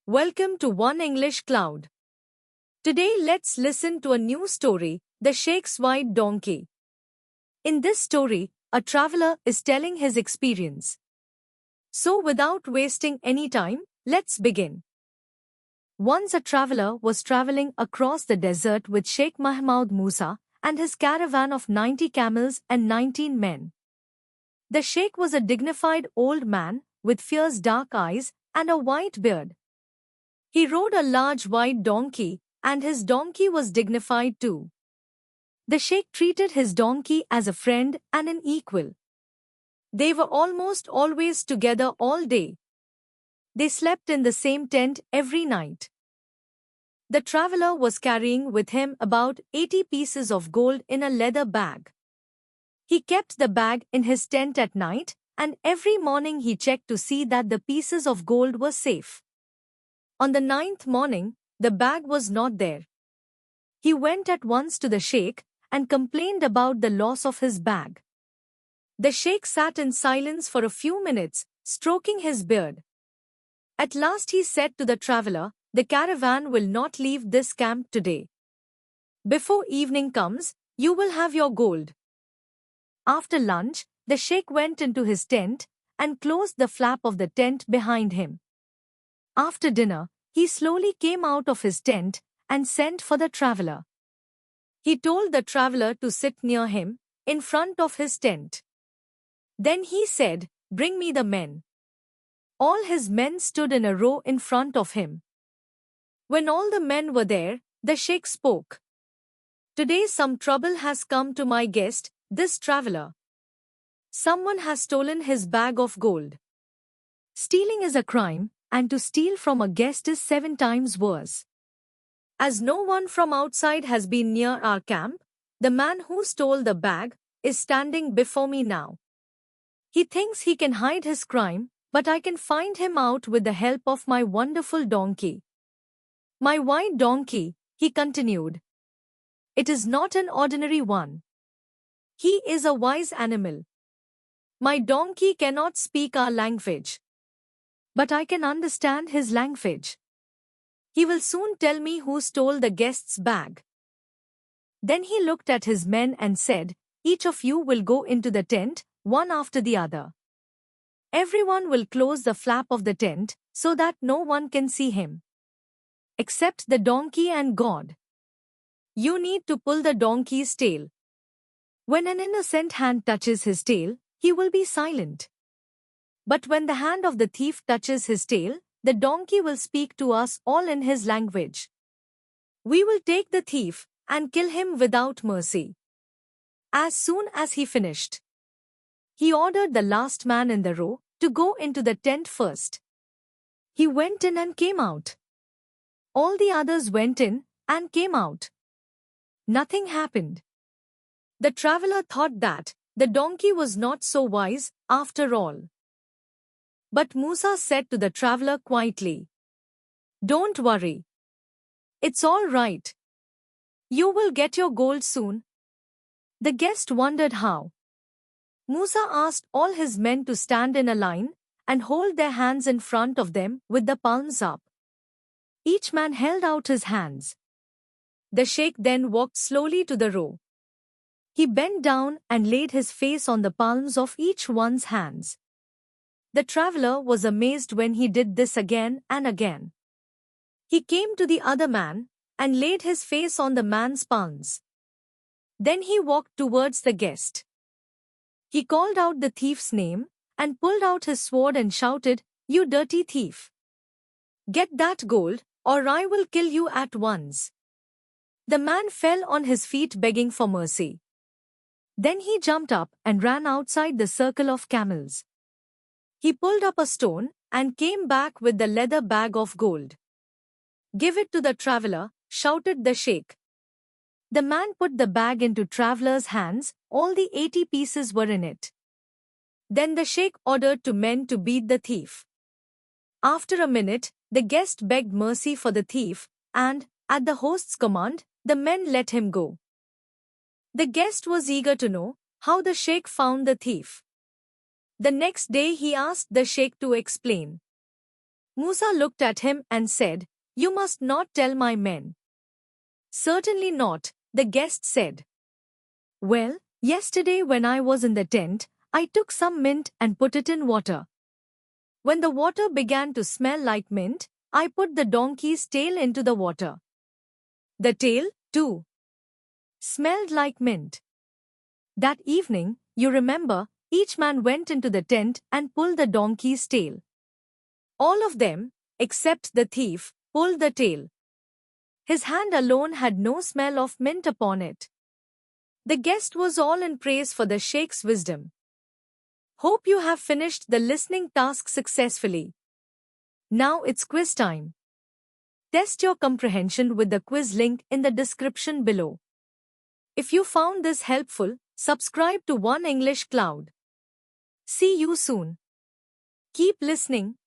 Welcome to One English Cloud. Today let's listen to a new story, The Sheikh's White Donkey. In this story, a traveler is telling his experience. So without wasting any time, let's begin. Once a traveler was traveling across the desert with Sheikh Mahmoud Musa and his caravan of 90 camels and 19 men. The sheikh was a dignified old man with fierce dark eyes and a white beard. He rode a large white donkey, and his donkey was dignified too. The sheikh treated his donkey as a friend and an equal. They were almost always together all day. They slept in the same tent every night. The traveler was carrying with him about 80 pieces of gold in a leather bag. He kept the bag in his tent at night, and every morning he checked to see that the pieces of gold were safe. On the 9th morning, the bag was not there. He went at once to the sheikh and complained about the loss of his bag. The sheikh sat in silence for a few minutes, stroking his beard. At last he said to the traveler, "The caravan will not leave this camp today. Before evening comes, you will have your gold." After lunch, the sheikh went into his tent and closed the flap of the tent behind him. After dinner, he slowly came out of his tent and sent for the traveler. He told the traveler to sit near him, in front of his tent. Then he said, "Bring me the men." All his men stood in a row in front of him. When all the men were there, the sheikh spoke. "Today some trouble has come to my guest, this traveler. Someone has stolen his bag of gold. Stealing is a crime, and to steal from a guest is 7 times worse. As no one from outside has been near our camp, the man who stole the bag is standing before me now. He thinks he can hide his crime, but I can find him out with the help of my wonderful donkey. My white donkey," he continued. "It is not an ordinary one. He is a wise animal. My donkey cannot speak our language, but I can understand his language. He will soon tell me who stole the guest's bag." Then he looked at his men and said, "Each of you will go into the tent, one after the other. Everyone will close the flap of the tent, so that no one can see him. Except the donkey and God. You need to pull the donkey's tail. When an innocent hand touches his tail, he will be silent. But when the hand of the thief touches his tail, the donkey will speak to us all in his language. We will take the thief and kill him without mercy." As soon as he finished, he ordered the last man in the row to go into the tent first. He went in and came out. All the others went in and came out. Nothing happened. The traveler thought that the donkey was not so wise after all. But Musa said to the traveler quietly, "Don't worry. It's all right. You will get your gold soon." The guest wondered how. Musa asked all his men to stand in a line and hold their hands in front of them with the palms up. Each man held out his hands. The sheikh then walked slowly to the row. He bent down and laid his face on the palms of each one's hands. The traveler was amazed when he did this again and again. He came to the other man and laid his face on the man's palms. Then he walked towards the guest. He called out the thief's name and pulled out his sword and shouted, "You dirty thief! Get that gold, or I will kill you at once." The man fell on his feet begging for mercy. Then he jumped up and ran outside the circle of camels. He pulled up a stone and came back with the leather bag of gold. "Give it to the traveler," shouted the sheikh. The man put the bag into traveler's hands, all the 80 pieces were in it. Then the sheikh ordered two men to beat the thief. After a minute, the guest begged mercy for the thief, and, at the host's command, the men let him go. The guest was eager to know how the sheikh found the thief. The next day he asked the sheikh to explain. Musa looked at him and said, "You must not tell my men." "Certainly not," the guest said. "Well, yesterday when I was in the tent, I took some mint and put it in water. When the water began to smell like mint, I put the donkey's tail into the water. The tail, too, smelled like mint. That evening, you remember, each man went into the tent and pulled the donkey's tail. All of them, except the thief, pulled the tail. His hand alone had no smell of mint upon it." The guest was all in praise for the Sheikh's wisdom. Hope you have finished the listening task successfully. Now it's quiz time. Test your comprehension with the quiz link in the description below. If you found this helpful, subscribe to One English Cloud. See you soon. Keep listening.